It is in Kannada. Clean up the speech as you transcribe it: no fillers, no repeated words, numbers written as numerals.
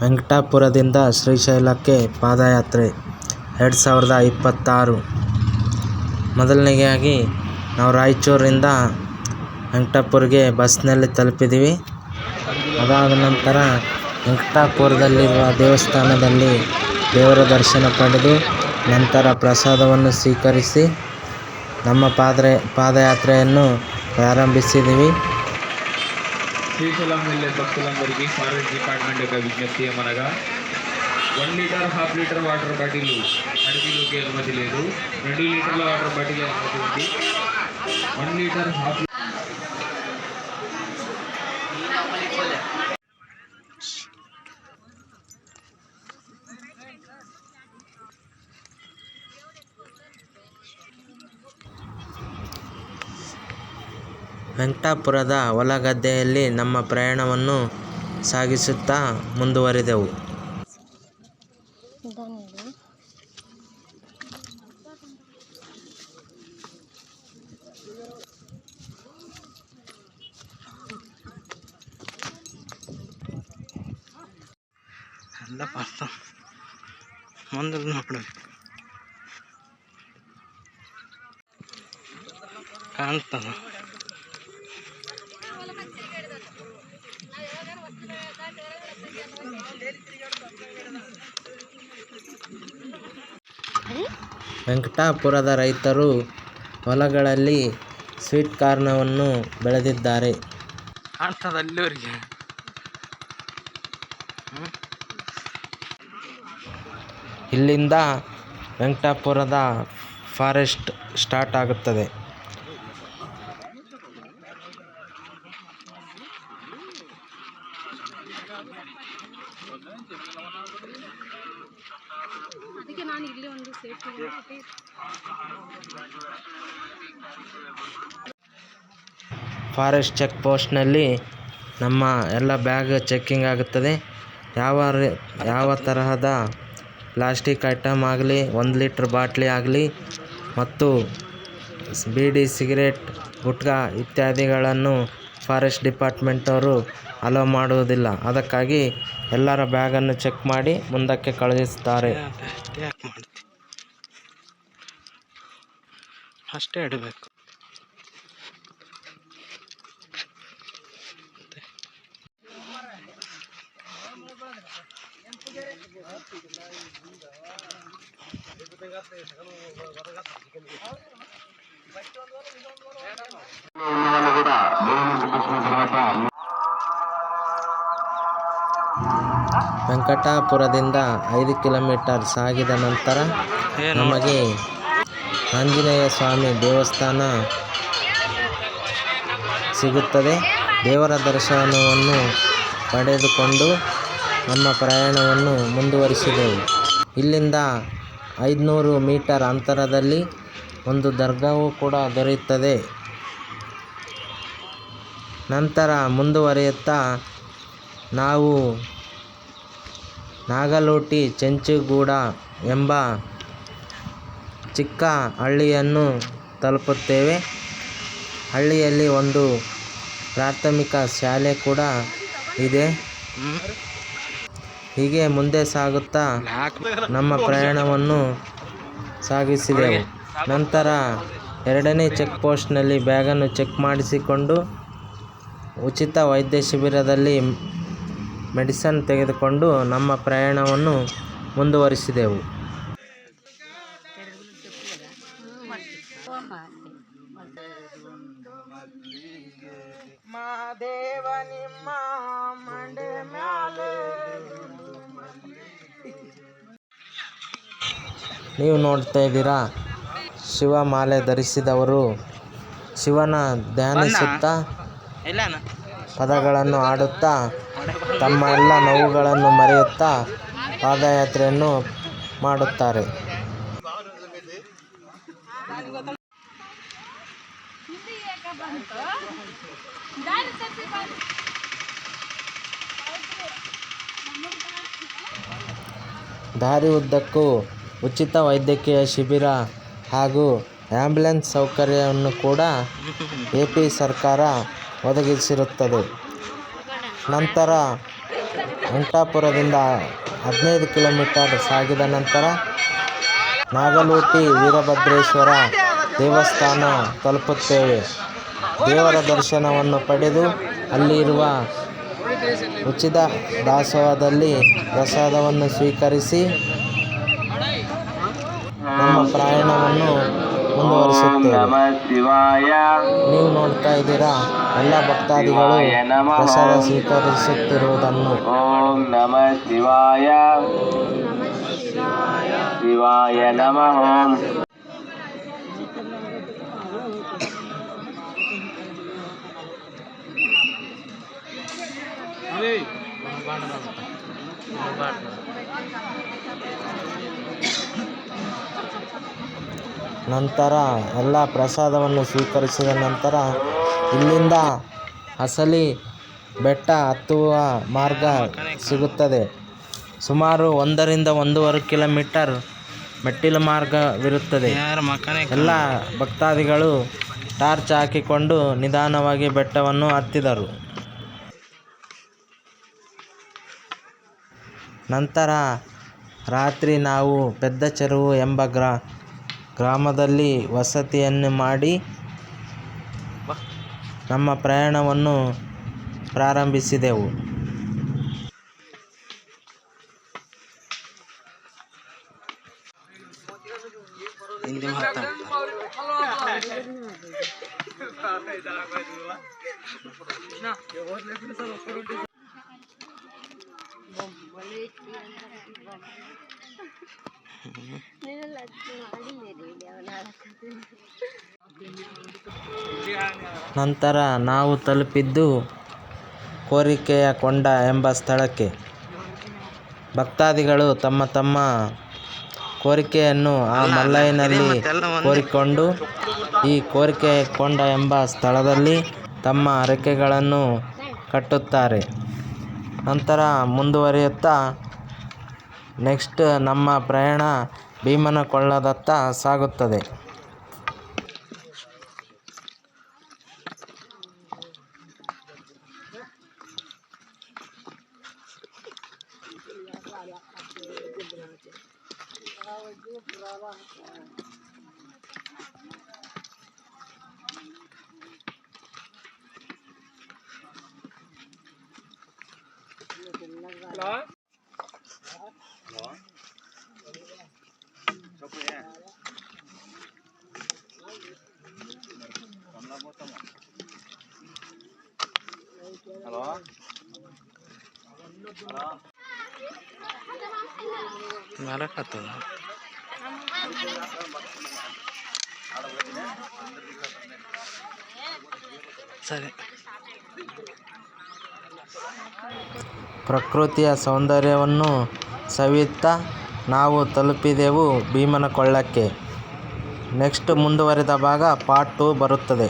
ವೆಂಕಟಾಪುರದಿಂದ ಶ್ರೀಶೈಲಕ್ಕೆ ಪಾದಯಾತ್ರೆ 2026. ಮೊದಲನೆಯಾಗಿ ನಾವು ರಾಯಚೂರಿಂದ ವೆಂಕಟಾಪುರಕ್ಕೆ ಬಸ್ನಲ್ಲಿ ತಲುಪಿದ್ದೀವಿ. ಅದಾದ ನಂತರ ವೆಂಕಟಾಪುರದಲ್ಲಿರುವ ದೇವಸ್ಥಾನದಲ್ಲಿ ದೇವರ ದರ್ಶನ ಪಡೆದು ನಂತರ ಪ್ರಸಾದವನ್ನು ಸ್ವೀಕರಿಸಿ ನಮ್ಮ ಪಾದಯಾತ್ರೆಯನ್ನು ప్రారంభించిదివి. శ్రీశైలం వెళ్ళే భక్తులందరికీ ఫారెస్ట్ డిపార్ట్మెంట్ యొక్క విజ్ఞప్తి ఏమనగా 1 litre half litre water bottle అడవిలోకి అనుమతి లేదు. 2 లీటర్ల వాటర్ బాటిల్ అనుమతి ఉంది. 1 లీటర్ హాఫ్ ವೆಂಕಟಾಪುರದ ಹೊಲಗದ್ದೆಯಲ್ಲಿ ನಮ್ಮ ಪ್ರಯಾಣವನ್ನು ಸಾಗಿಸುತ್ತಾ ಮುಂದುವರಿದೆವು. ಎಲ್ಲ ಪಾತ್ರ ಮುಂದೆ ನೋಡ್ಬೇಕು ಕಾಣ್ತದ. ವೆಂಕಟಾಪುರದ ರೈತರು ಹೊಲಗಳಲ್ಲಿ ಸ್ವೀಟ್ ಕಾರ್ನವನ್ನು ಬೆಳೆದಿದ್ದಾರೆ. ಇಲ್ಲಿಂದ ವೆಂಕಟಾಪುರದ ಫಾರೆಸ್ಟ್ ಸ್ಟಾರ್ಟ್ ಆಗುತ್ತದೆ. ಫಾರೆಸ್ಟ್ ಚೆಕ್ ಪೋಸ್ಟ್ನಲ್ಲಿ ನಮ್ಮ ಎಲ್ಲ ಬ್ಯಾಗ್ ಚೆಕ್ಕಿಂಗ್ ಆಗುತ್ತದೆ. ಯಾವ ತರಹದ ಪ್ಲಾಸ್ಟಿಕ್ ಐಟಮ್ ಆಗಲಿ, 1 ಲೀಟರ್ ಬಾಟ್ಲಿ ಆಗಲಿ ಮತ್ತು ಬೀಡಿ, ಸಿಗರೇಟ್, ಗುಟ್ಕಾ ಇತ್ಯಾದಿಗಳನ್ನು ಫಾರೆಸ್ಟ್ ಡಿಪಾರ್ಟ್ಮೆಂಟವರು ಅಲೋ ಮಾಡುವುದಿಲ್ಲ. ಅದಕ್ಕಾಗಿ ಎಲ್ಲರ ಬ್ಯಾಗನ್ನು ಚೆಕ್ ಮಾಡಿ ಮುಂದಕ್ಕೆ ಕಳುಹಿಸುತ್ತಾರೆ. ಅಷ್ಟೇ ಇಡಬೇಕು. ವೆಂಕಟಾಪುರದಿಂದ 5 ಕಿಲೋಮೀಟರ್ ಸಾಗಿದ ನಂತರ ನಮಗೆ ಆಂಜನೇಯ ಸ್ವಾಮಿ ದೇವಸ್ಥಾನ ಸಿಗುತ್ತದೆ. ದೇವರ ದರ್ಶನವನ್ನು ಪಡೆದುಕೊಂಡು ನಮ್ಮ ಪ್ರಯಾಣವನ್ನು ಮುಂದುವರಿಸಿದೆವು. ಇಲ್ಲಿಂದ 500 ಮೀಟರ್ ಅಂತರದಲ್ಲಿ ಒಂದು ದರ್ಗಾವೂ ಕೂಡ ದೊರೆಯುತ್ತದೆ. ನಂತರ ಮುಂದುವರಿಯುತ್ತಾ ನಾವು ನಾಗಲೋಟಿ ಚೆಂಚುಗೂಡ ಎಂಬ ಚಿಕ್ಕ ಹಳ್ಳಿಯನ್ನು ತಲುಪುತ್ತೇವೆ. ಹಳ್ಳಿಯಲ್ಲಿ ಒಂದು ಪ್ರಾಥಮಿಕ ಶಾಲೆ ಕೂಡ ಇದೆ. ಹೀಗೆ ಮುಂದೆ ಸಾಗುತ್ತಾ ನಮ್ಮ ಪ್ರಯಾಣವನ್ನು ಸಾಗಿಸಿದೆವು. ನಂತರ 2ನೇ ಚೆಕ್ ಪೋಸ್ಟ್ನಲ್ಲಿ ಬ್ಯಾಗನ್ನು ಚೆಕ್ ಮಾಡಿಸಿಕೊಂಡು ಉಚಿತ ವೈದ್ಯ ಶಿಬಿರದಲ್ಲಿ ಮೆಡಿಸಿನ್ ತೆಗೆದುಕೊಂಡು ನಮ್ಮ ಪ್ರಯಾಣವನ್ನು ಮುಂದುವರಿಸಿದೆವು. ನೀವು ನೋಡ್ತಾ ಇದ್ದೀರಾ, ಶಿವ ಮಾಲೆ ಧರಿಸಿದವರು ಶಿವನ ಧ್ಯಾನಿಸುತ್ತಾ ಪದಗಳನ್ನು ಆಡುತ್ತಾ ತಮ್ಮ ಎಲ್ಲ ನೋವುಗಳನ್ನು ಮರೆಯುತ್ತಾ ಪಾದಯಾತ್ರೆಯನ್ನು ಮಾಡುತ್ತಾರೆ. ದಾರಿ ಉದ್ದಕ್ಕೂ ಉಚಿತ ವೈದ್ಯಕೀಯ ಶಿಬಿರ ಹಾಗೂ ಆ್ಯಂಬುಲೆನ್ಸ್ ಸೌಕರ್ಯವನ್ನು ಕೂಡ AP ಸರ್ಕಾರ ಒದಗಿಸಿರುತ್ತದೆ. ನಂತರ ವೆಂಕಟಾಪುರದಿಂದ 15 ಕಿಲೋಮೀಟರ್ ಸಾಗಿದ ನಂತರ ನಾಗಲೋಟಿ ವೀರಭದ್ರೇಶ್ವರ ದೇವಸ್ಥಾನ ತಲುಪುತ್ತೇವೆ. ದೇವರ ದರ್ಶನವನ್ನು ಪಡೆದು ಅಲ್ಲಿರುವ ಉಚಿತ ದಾಸೋಹದಲ್ಲಿ ಪ್ರಸಾದವನ್ನು ಸ್ವೀಕರಿಸಿ ನಮ್ಮ ಪ್ರಯಾಣವನ್ನು ಮುಂದುವರಿಸುತ್ತೇವೆ. ನೀವು ನೋಡ್ತಾ ಇದ್ದೀರಾ ಎಲ್ಲ ಭಕ್ತಾದಿಗಳು ಪ್ರಸಾದ ಸ್ವೀಕರಿಸುತ್ತಿರುವುದನ್ನು. ಓಂ ನಮಃ ಶಿವಾಯ ಶಿವಾಯ ನಮಃ. ಓಂ ನಂತರ ಎಲ್ಲ ಪ್ರಸಾದವನ್ನು ಸ್ವೀಕರಿಸಿದ ನಂತರ ಇಲ್ಲಿಂದ ಹಸಲಿ ಬೆಟ್ಟ ಹತ್ತುವ ಮಾರ್ಗ ಸಿಗುತ್ತದೆ. ಸುಮಾರು 1 ರಿಂದ 1.5 ಕಿಲೋಮೀಟರ್ ಮೆಟ್ಟಿಲು ಮಾರ್ಗವಿರುತ್ತದೆ. ಎಲ್ಲ ಭಕ್ತಾದಿಗಳು ಟಾರ್ಚ್ ಹಾಕಿಕೊಂಡು ನಿಧಾನವಾಗಿ ಬೆಟ್ಟವನ್ನು ಹತ್ತಿದರು. ನಂತರ ರಾತ್ರಿ ನಾವು ಪೆದ್ದಚೆರುವು ಎಂಬ ಗ್ರಾಮದಲ್ಲಿ ವಸತಿಯನ್ನು ಮಾಡಿ ನಮ್ಮ ಪ್ರಯಾಣವನ್ನು ಪ್ರಾರಂಭಿಸಿದೆವು. ನಂತರ ನಾವು ತಲುಪಿದ್ದು ಕೋರಿಕೆಯ ಕೊಂಡ ಎಂಬ ಸ್ಥಳಕ್ಕೆ. ಭಕ್ತಾದಿಗಳು ತಮ್ಮ ತಮ್ಮ ಕೋರಿಕೆಯನ್ನು ಆ ಮಲ್ಲಯ್ಯನಲ್ಲಿ ಕೋರಿಕೊಂಡು ಈ ಕೋರಿಕೆಯ ಕೊಂಡ ಎಂಬ ಸ್ಥಳದಲ್ಲಿ ತಮ್ಮ ಹರಕೆಗಳನ್ನು ಕಟ್ಟುತ್ತಾರೆ. ನಂತರ ಮುಂದುವರಿಯುತ್ತಾ ನೆಕ್ಸ್ಟ್ ನಮ್ಮ ಪ್ರಯಾಣ ಭೀಮನಕೊಳ್ಳದತ್ತ ಸಾಗುತ್ತದೆ. ಪ್ರಕೃತಿಯ ಸೌಂದರ್ಯವನ್ನು ಸವಿಯುತ್ತಾ ನಾವು ತಲುಪಿದೆವು ಭೀಮನಕೊಳ್ಳಕ್ಕೆ. ನೆಕ್ಸ್ಟ್ ಮುಂದುವರಿದ ಭಾಗ ಪಾರ್ಟ್ 2 ಬರುತ್ತದೆ.